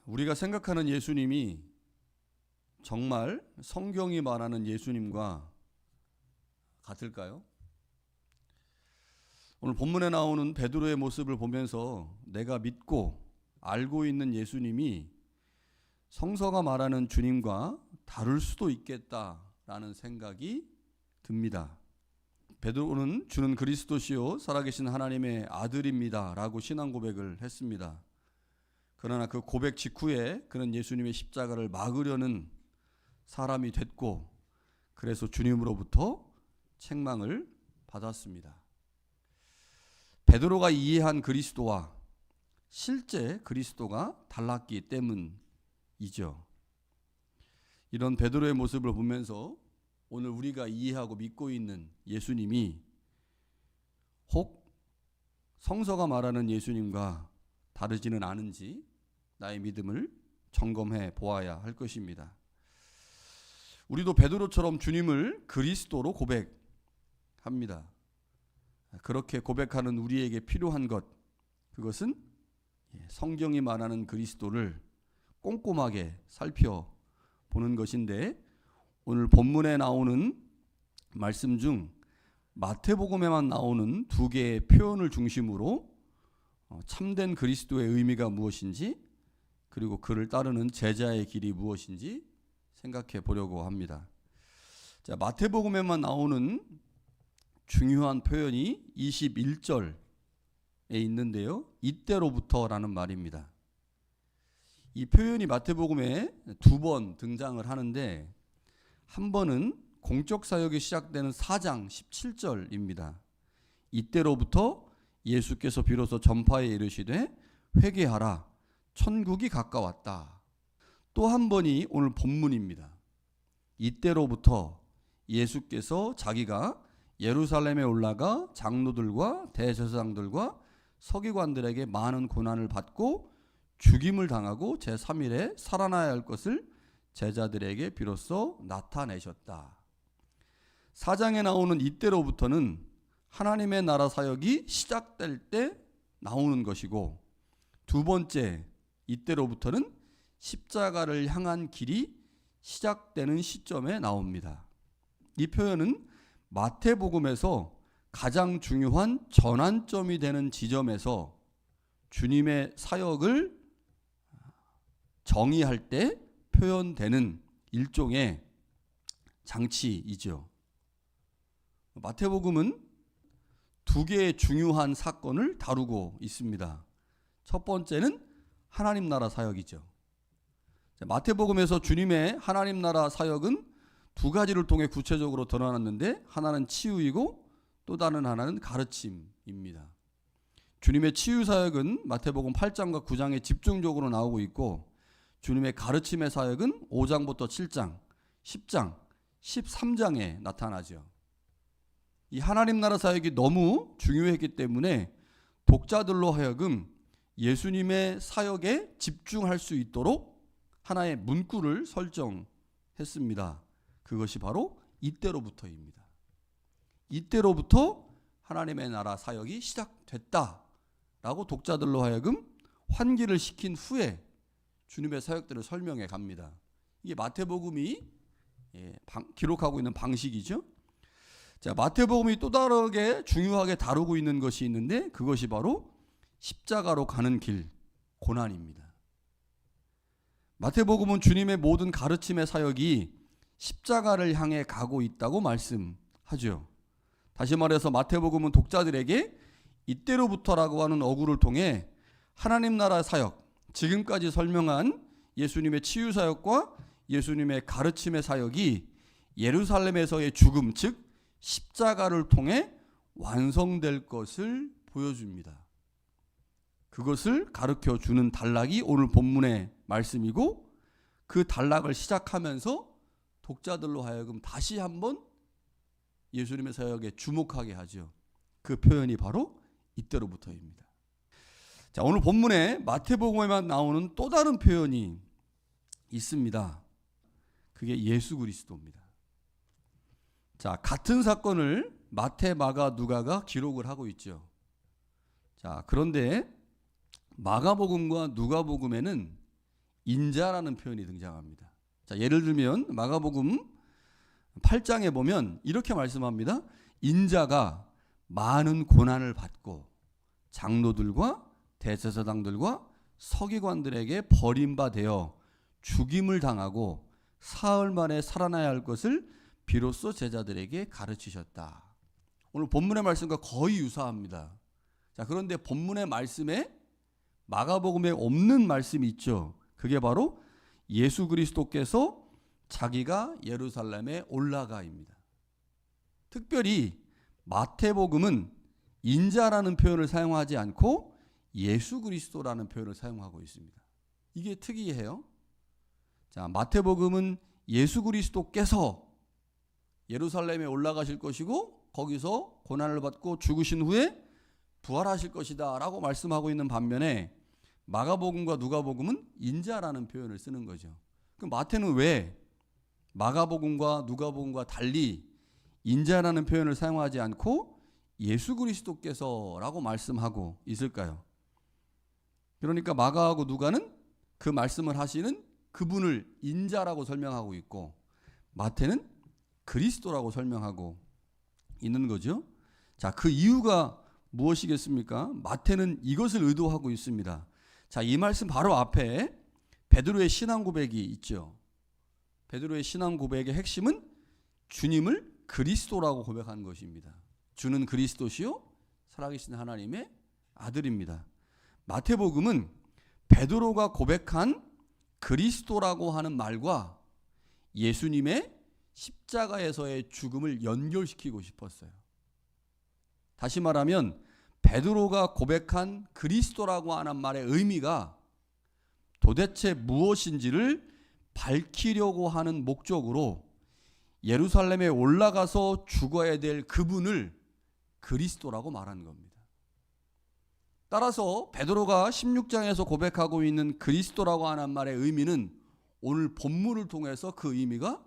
우리가 생각하는 예수님이 정말 성경이 말하는 예수님과 같을까요? 오늘 본문에 나오는 베드로의 모습을 보면서 내가 믿고 알고 있는 예수님이 성서가 말하는 주님과 다를 수도 있겠다라는 생각이 듭니다. 베드로는 주는 그리스도시요 살아계신 하나님의 아들입니다 라고 신앙 고백을 했습니다. 그러나 그 고백 직후에 그는 예수님의 십자가를 막으려는 사람이 됐고, 그래서 주님으로부터 책망을 받았습니다. 베드로가 이해한 그리스도와 실제 그리스도가 달랐기 때문이죠. 이런 베드로의 모습을 보면서 오늘 우리가 이해하고 믿고 있는 예수님이 혹 성서가 말하는 예수님과 다르지는 않은지 나의 믿음을 점검해 보아야 할 것입니다. 우리도 베드로처럼 주님을 그리스도로 고백합니다. 그렇게 고백하는 우리에게 필요한 것, 그것은 성경이 말하는 그리스도를 꼼꼼하게 살펴보는 것인데, 오늘 본문에 나오는 말씀 중 마태복음에만 나오는 두 개의 표현을 중심으로 참된 그리스도의 의미가 무엇인지, 그리고 그를 따르는 제자의 길이 무엇인지 생각해 보려고 합니다. 자, 마태복음에만 나오는 중요한 표현이 21절에 있는데요. 이때로부터라는 말입니다. 이 표현이 마태복음에 두 번 등장을 하는데, 한 번은 공적 사역이 시작되는 4장 17절입니다. 이때로부터 예수께서 비로소 전파에 이르시되 회개하라 천국이 가까웠다. 또 한 번이 오늘 본문입니다. 이때로부터 예수께서 자기가 예루살렘에 올라가 장로들과 대제사장들과 서기관들에게 많은 고난을 받고 죽임을 당하고 제3일에 살아나야 할 것을 제자들에게 비로소 나타내셨다. 4장에 나오는 이때로부터는 하나님의 나라 사역이 시작될 때 나오는 것이고, 두 번째 이때로부터는 십자가를 향한 길이 시작되는 시점에 나옵니다. 이 표현은 마태복음에서 가장 중요한 전환점이 되는 지점에서 주님의 사역을 정의할 때 표현되는 일종의 장치이죠. 마태복음은 두 개의 중요한 사건을 다루고 있습니다. 첫 번째는 하나님 나라 사역이죠. 마태복음에서 주님의 하나님 나라 사역은 두 가지를 통해 구체적으로 드러났는데, 하나는 치유이고 또 다른 하나는 가르침입니다. 주님의 치유 사역은 마태복음 8장과 9장에 집중적으로 나오고 있고, 주님의 가르침의 사역은 5장부터 7장, 10장, 13장에 나타나죠. 이 하나님 나라 사역이 너무 중요했기 때문에 독자들로 하여금 예수님의 사역에 집중할 수 있도록 하나의 문구를 설정했습니다. 그것이 바로 이때로부터입니다. 이때로부터 하나님의 나라 사역이 시작됐다라고 독자들로 하여금 환기를 시킨 후에 주님의 사역들을 설명해 갑니다. 이게 마태복음이 기록하고 있는 방식이죠. 자, 마태복음이 또 다르게 중요하게 다루고 있는 것이 있는데, 그것이 바로 십자가로 가는 길, 고난입니다. 마태복음은 주님의 모든 가르침의 사역이 십자가를 향해 가고 있다고 말씀하죠. 다시 말해서 마태복음은 독자들에게 이때로부터라고 하는 어구를 통해 하나님 나라 사역, 지금까지 설명한 예수님의 치유 사역과 예수님의 가르침의 사역이 예루살렘에서의 죽음, 즉 십자가를 통해 완성될 것을 보여줍니다. 그것을 가르쳐 주는 단락이 오늘 본문의 말씀이고, 그 단락을 시작하면서 독자들로 하여금 다시 한번 예수님의 사역에 주목하게 하죠. 그 표현이 바로 이때로부터입니다. 자, 오늘 본문에 마태복음에만 나오는 또 다른 표현이 있습니다. 그게 예수 그리스도입니다. 자, 같은 사건을 마태, 마가, 누가가 기록을 하고 있죠. 자, 그런데 마가복음과 누가복음에는 인자라는 표현이 등장합니다. 자, 예를 들면 마가복음 8장에 보면 이렇게 말씀합니다. 인자가 많은 고난을 받고 장로들과 대제사장들과 서기관들에게 버림받아 죽임을 당하고 사흘 만에 살아나야 할 것을 비로소 제자들에게 가르치셨다. 오늘 본문의 말씀과 거의 유사합니다. 자, 그런데 본문의 말씀에 마가복음에 없는 말씀이 있죠. 그게 바로 예수 그리스도께서 자기가 예루살렘에 올라가입니다. 특별히 마태복음은 인자라는 표현을 사용하지 않고 예수 그리스도라는 표현을 사용하고 있습니다. 이게 특이해요. 자, 마태복음은 예수 그리스도께서 예루살렘에 올라가실 것이고 거기서 고난을 받고 죽으신 후에 부활하실 것이다 라고 말씀하고 있는 반면에 마가복음과 누가복음은 인자라는 표현을 쓰는 거죠. 그럼 마태는 왜 마가복음과 누가복음과 달리 인자라는 표현을 사용하지 않고 예수 그리스도께서라고 말씀하고 있을까요? 그러니까 마가하고 누가는 그 말씀을 하시는 그분을 인자라고 설명하고 있고 마태는 그리스도라고 설명하고 있는 거죠. 자, 그 이유가 무엇이겠습니까? 마태는 이것을 의도하고 있습니다. 자, 이 말씀 바로 앞에 베드로의 신앙 고백이 있죠. 베드로의 신앙 고백의 핵심은 주님을 그리스도라고 고백하는 것입니다. 주는 그리스도시요 살아계신 하나님의 아들입니다. 마태복음은 베드로가 고백한 그리스도라고 하는 말과 예수님의 십자가에서의 죽음을 연결시키고 싶었어요. 다시 말하면 베드로가 고백한 그리스도라고 하는 말의 의미가 도대체 무엇인지를 밝히려고 하는 목적으로 예루살렘에 올라가서 죽어야 될 그분을 그리스도라고 말하는 겁니다. 따라서 베드로가 16장에서 고백하고 있는 그리스도라고 하는 말의 의미는 오늘 본문을 통해서 그 의미가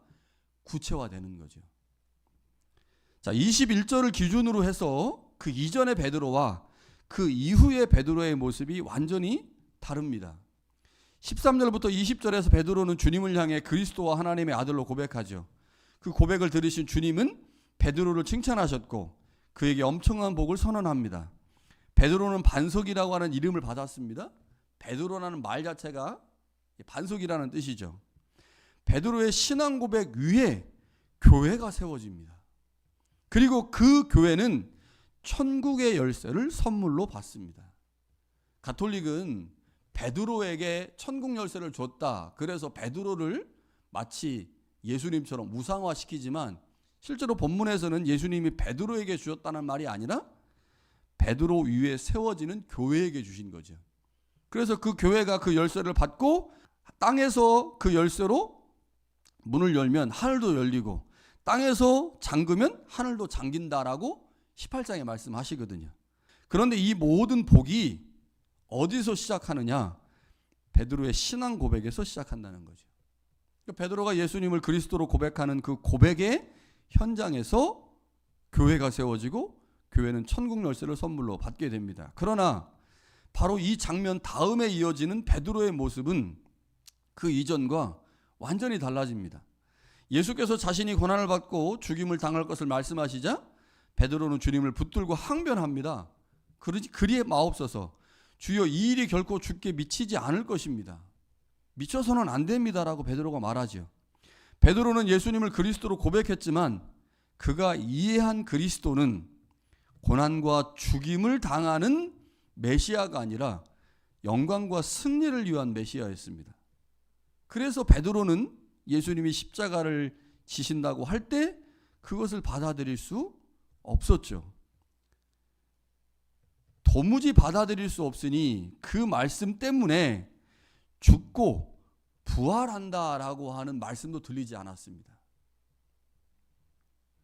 구체화되는 거죠. 자, 21절을 기준으로 해서 그 이전의 베드로와 그 이후의 베드로의 모습이 완전히 다릅니다. 13절부터 20절에서 베드로는 주님을 향해 그리스도와 하나님의 아들로 고백하죠. 그 고백을 들으신 주님은 베드로를 칭찬하셨고 그에게 엄청난 복을 선언합니다. 베드로는 반석이라고 하는 이름을 받았습니다. 베드로라는 말 자체가 반석이라는 뜻이죠. 베드로의 신앙 고백 위에 교회가 세워집니다. 그리고 그 교회는 천국의 열쇠를 선물로 받습니다. 가톨릭은 베드로에게 천국 열쇠를 줬다. 그래서 베드로를 마치 예수님처럼 우상화시키지만 실제로 본문에서는 예수님이 베드로에게 주셨다는 말이 아니라 베드로 위에 세워지는 교회에게 주신 거죠. 그래서 그 교회가 그 열쇠를 받고 땅에서 그 열쇠로 문을 열면 하늘도 열리고 땅에서 잠그면 하늘도 잠긴다라고 18장에 말씀하시거든요. 그런데 이 모든 복이 어디서 시작하느냐? 베드로의 신앙 고백에서 시작한다는 거죠. 베드로가 예수님을 그리스도로 고백하는 그 고백의 현장에서 교회가 세워지고 교회는 천국 열쇠를 선물로 받게 됩니다. 그러나 바로 이 장면 다음에 이어지는 베드로의 모습은 그 이전과 완전히 달라집니다. 예수께서 자신이 고난을 받고 죽임을 당할 것을 말씀하시자 베드로는 주님을 붙들고 항변합니다. 그리 마옵소서. 주여, 이 일이 결코 주께 미치지 않을 것입니다. 미쳐서는 안 됩니다라고 베드로가 말하죠. 베드로는 예수님을 그리스도로 고백했지만 그가 이해한 그리스도는 고난과 죽임을 당하는 메시아가 아니라 영광과 승리를 위한 메시아였습니다. 그래서 베드로는 예수님이 십자가를 지신다고 할 때 그것을 받아들일 수 없었죠. 도무지 받아들일 수 없으니 그 말씀 때문에 죽고 부활한다라고 하는 말씀도 들리지 않았습니다.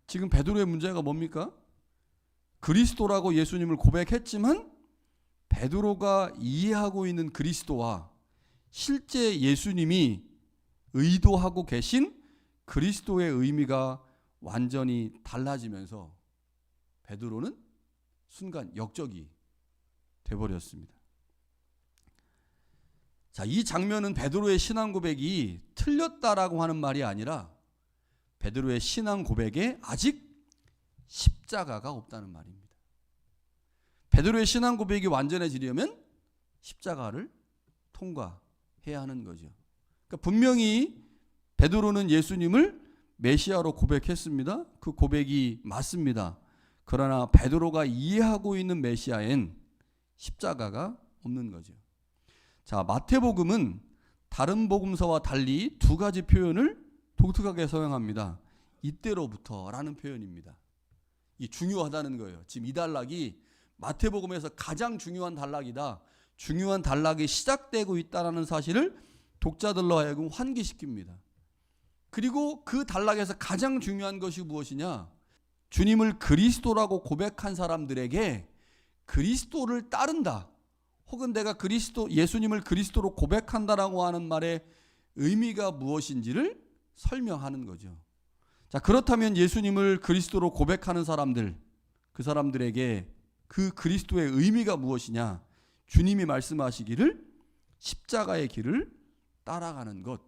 지금 베드로의 문제가 뭡니까? 그리스도라고 예수님을 고백했지만 베드로가 이해하고 있는 그리스도와 실제 예수님이 의도하고 계신 그리스도의 의미가 완전히 달라지면서 베드로는 순간 역적이 돼버렸습니다. 자, 이 장면은 베드로의 신앙 고백이 틀렸다라고 하는 말이 아니라 베드로의 신앙 고백에 아직 십자가가 없다는 말입니다. 베드로의 신앙 고백이 완전해지려면 십자가를 통과해야 하는 거죠. 그러니까 분명히 베드로는 예수님을 메시아로 고백했습니다. 그 고백이 맞습니다. 그러나 베드로가 이해하고 있는 메시아엔 십자가가 없는 거죠. 자, 마태복음은 다른 복음서와 달리 두 가지 표현을 독특하게 사용합니다. 이때로부터라는 표현입니다. 이 중요하다는 거예요. 지금 이 단락이 마태복음에서 가장 중요한 단락이다. 중요한 단락이 시작되고 있다는 사실을 독자들로 하여금 환기시킵니다. 그리고 그 단락에서 가장 중요한 것이 무엇이냐? 주님을 그리스도라고 고백한 사람들에게 그리스도를 따른다. 혹은 내가 예수님을 그리스도로 고백한다라고 하는 말의 의미가 무엇인지를 설명하는 거죠. 자, 그렇다면 예수님을 그리스도로 고백하는 사람들, 그 사람들에게 그 그리스도의 의미가 무엇이냐? 주님이 말씀하시기를 십자가의 길을 따라가는 것,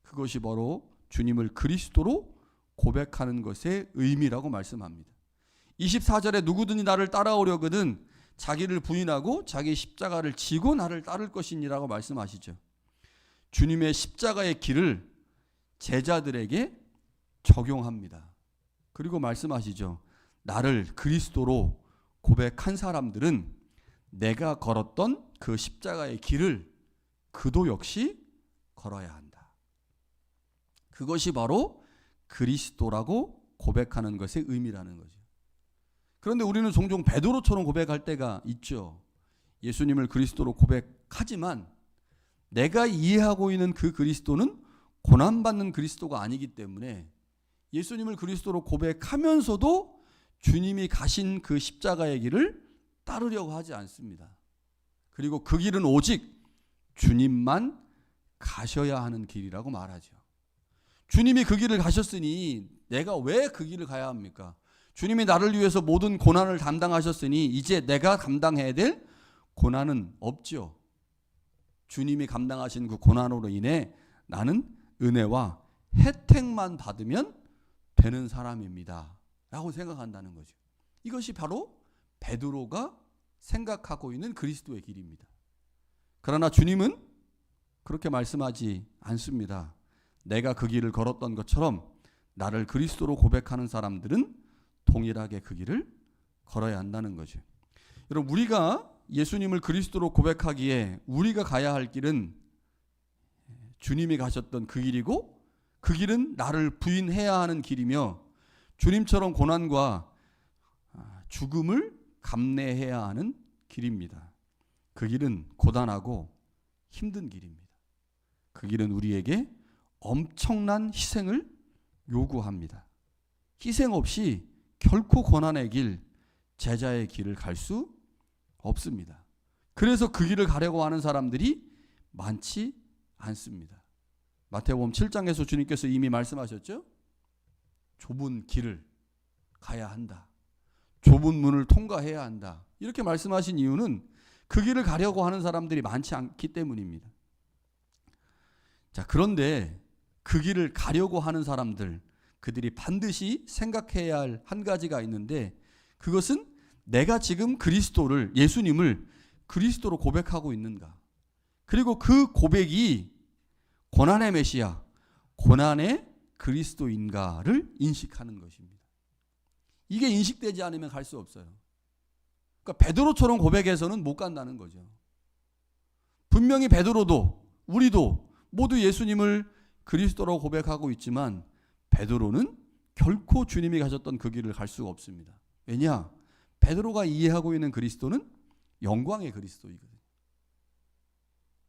그것이 바로 주님을 그리스도로 고백하는 것의 의미라고 말씀합니다. 24절에 누구든지 나를 따라오려거든 자기를 부인하고 자기 십자가를 지고 나를 따를 것이니라고 말씀하시죠. 주님의 십자가의 길을 제자들에게 적용합니다. 그리고 말씀하시죠. 나를 그리스도로 고백한 사람들은 내가 걸었던 그 십자가의 길을 그도 역시 걸어야 한다. 그것이 바로 그리스도라고 고백하는 것의 의미라는 거죠. 그런데 우리는 종종 베드로처럼 고백할 때가 있죠. 예수님을 그리스도로 고백하지만 내가 이해하고 있는 그 그리스도는 고난받는 그리스도가 아니기 때문에 예수님을 그리스도로 고백하면서도 주님이 가신 그 십자가의 길을 따르려고 하지 않습니다. 그리고 그 길은 오직 주님만 가셔야 하는 길이라고 말하죠. 주님이 그 길을 가셨으니 내가 왜 그 길을 가야 합니까? 주님이 나를 위해서 모든 고난을 담당하셨으니 이제 내가 감당해야 될 고난은 없죠. 주님이 감당하신 그 고난으로 인해 나는 은혜와 혜택만 받으면 되는 사람입니다 라고 생각한다는 거죠. 이것이 바로 베드로가 생각하고 있는 그리스도의 길입니다. 그러나 주님은 그렇게 말씀하지 않습니다. 내가 그 길을 걸었던 것처럼 나를 그리스도로 고백하는 사람들은 동일하게 그 길을 걸어야 한다는 거죠. 여러분, 우리가 예수님을 그리스도로 고백하기에 우리가 가야 할 길은 주님이 가셨던 그 길이고 그 길은 나를 부인해야 하는 길이며 주님처럼 고난과 죽음을 감내해야 하는 길입니다. 그 길은 고단하고 힘든 길입니다. 그 길은 우리에게 엄청난 희생을 요구합니다. 희생 없이 결코 고난의 길, 제자의 길을 갈 수 없습니다. 그래서 그 길을 가려고 하는 사람들이 많지 않습니다. 마태복음 7장에서 주님께서 이미 말씀하셨죠? 좁은 길을 가야 한다. 좁은 문을 통과해야 한다. 이렇게 말씀하신 이유는 그 길을 가려고 하는 사람들이 많지 않기 때문입니다. 자, 그런데 그 길을 가려고 하는 사람들, 그들이 반드시 생각해야 할 한 가지가 있는데 그것은 내가 지금 그리스도를, 예수님을 그리스도로 고백하고 있는가? 그리고 그 고백이 고난의 메시아, 고난의 그리스도인가를 인식하는 것입니다. 이게 인식되지 않으면 갈 수 없어요. 그러니까 베드로처럼 고백해서는 못 간다는 거죠. 분명히 베드로도 우리도 모두 예수님을 그리스도라고 고백하고 있지만 베드로는 결코 주님이 가셨던 그 길을 갈 수가 없습니다. 왜냐? 베드로가 이해하고 있는 그리스도는 영광의 그리스도이거든요.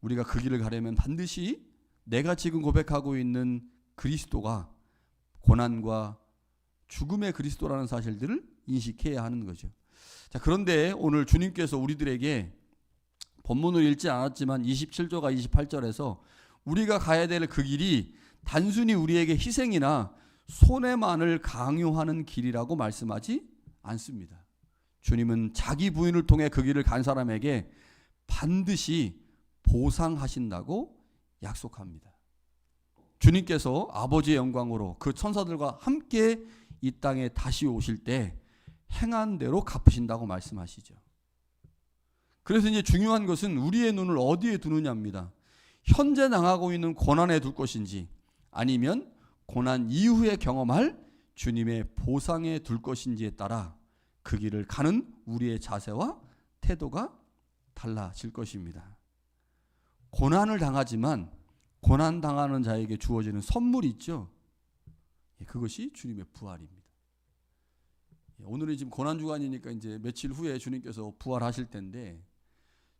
우리가 그 길을 가려면 반드시 내가 지금 고백하고 있는 그리스도가 고난과 죽음의 그리스도라는 사실들을 인식해야 하는 거죠. 자, 그런데 오늘 주님께서 우리들에게 본문을 읽지 않았지만 27절과 28절에서 우리가 가야 될 그 길이 단순히 우리에게 희생이나 손해만을 강요하는 길이라고 말씀하지 않습니다. 주님은 자기 부인을 통해 그 길을 간 사람에게 반드시 보상하신다고 약속합니다. 주님께서 아버지의 영광으로 그 천사들과 함께 이 땅에 다시 오실 때 행한 대로 갚으신다고 말씀하시죠. 그래서 이제 중요한 것은 우리의 눈을 어디에 두느냐입니다. 현재 당하고 있는 고난에 둘 것인지 아니면 고난 이후에 경험할 주님의 보상에 둘 것인지에 따라 그 길을 가는 우리의 자세와 태도가 달라질 것입니다. 고난을 당하지만 고난 당하는 자에게 주어지는 선물이 있죠. 그것이 주님의 부활입니다. 오늘이 지금 고난 주간이니까 이제 며칠 후에 주님께서 부활하실 텐데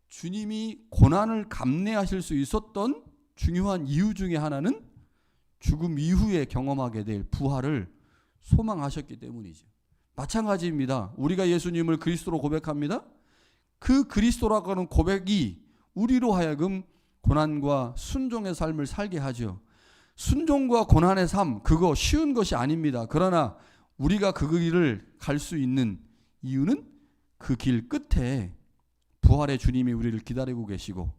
주님이 고난을 감내하실 수 있었던 중요한 이유 중에 하나는 죽음 이후에 경험하게 될 부활을 소망하셨기 때문이죠. 마찬가지입니다. 우리가 예수님을 그리스도로 고백합니다. 그 그리스도라고 하는 고백이 우리로 하여금 고난과 순종의 삶을 살게 하죠. 순종과 고난의 삶, 그거 쉬운 것이 아닙니다. 그러나 우리가 그 길을 갈 수 있는 이유는 그 길 끝에 부활의 주님이 우리를 기다리고 계시고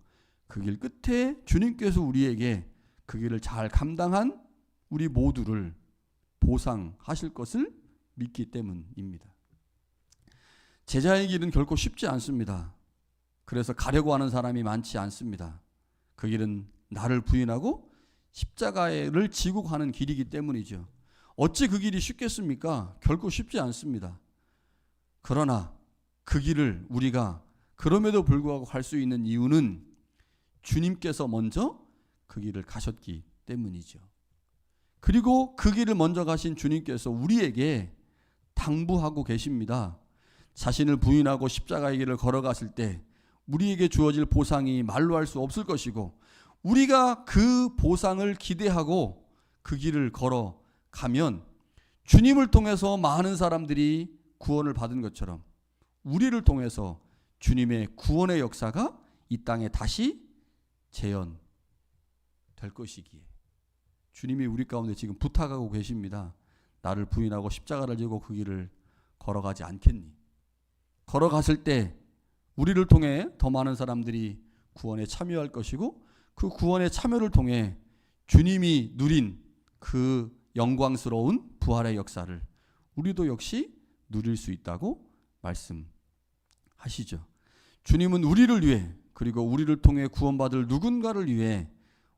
그 길 끝에 주님께서 우리에게 그 길을 잘 감당한 우리 모두를 보상하실 것을 믿기 때문입니다. 제자의 길은 결코 쉽지 않습니다. 그래서 가려고 하는 사람이 많지 않습니다. 그 길은 나를 부인하고 십자가를 지고 가는 길이기 때문이죠. 어찌 그 길이 쉽겠습니까? 결코 쉽지 않습니다. 그러나 그 길을 우리가 그럼에도 불구하고 갈 수 있는 이유는 주님께서 먼저 그 길을 가셨기 때문이죠. 그리고 그 길을 먼저 가신 주님께서 우리에게 당부하고 계십니다. 자신을 부인하고 십자가의 길을 걸어갔을 때 우리에게 주어질 보상이 말로 할 수 없을 것이고 우리가 그 보상을 기대하고 그 길을 걸어가면 주님을 통해서 많은 사람들이 구원을 받은 것처럼 우리를 통해서 주님의 구원의 역사가 이 땅에 다시 재현될 것이기에 주님이 우리 가운데 지금 부탁하고 계십니다. 나를 부인하고 십자가를 지고 그 길을 걸어가지 않겠니? 걸어갔을 때 우리를 통해 더 많은 사람들이 구원에 참여할 것이고 그 구원의 참여를 통해 주님이 누린 그 영광스러운 부활의 역사를 우리도 역시 누릴 수 있다고 말씀하시죠. 주님은 우리를 위해 그리고 우리를 통해 구원받을 누군가를 위해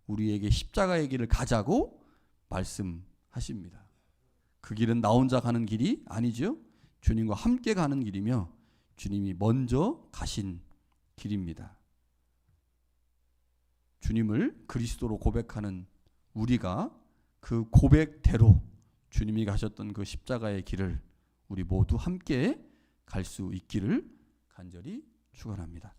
우리에게 십자가의 길을 가자고 말씀하십니다. 그 길은 나 혼자 가는 길이 아니죠. 주님과 함께 가는 길이며 주님이 먼저 가신 길입니다. 주님을 그리스도로 고백하는 우리가 그 고백대로 주님이 가셨던 그 십자가의 길을 우리 모두 함께 갈 수 있기를 간절히 축원합니다.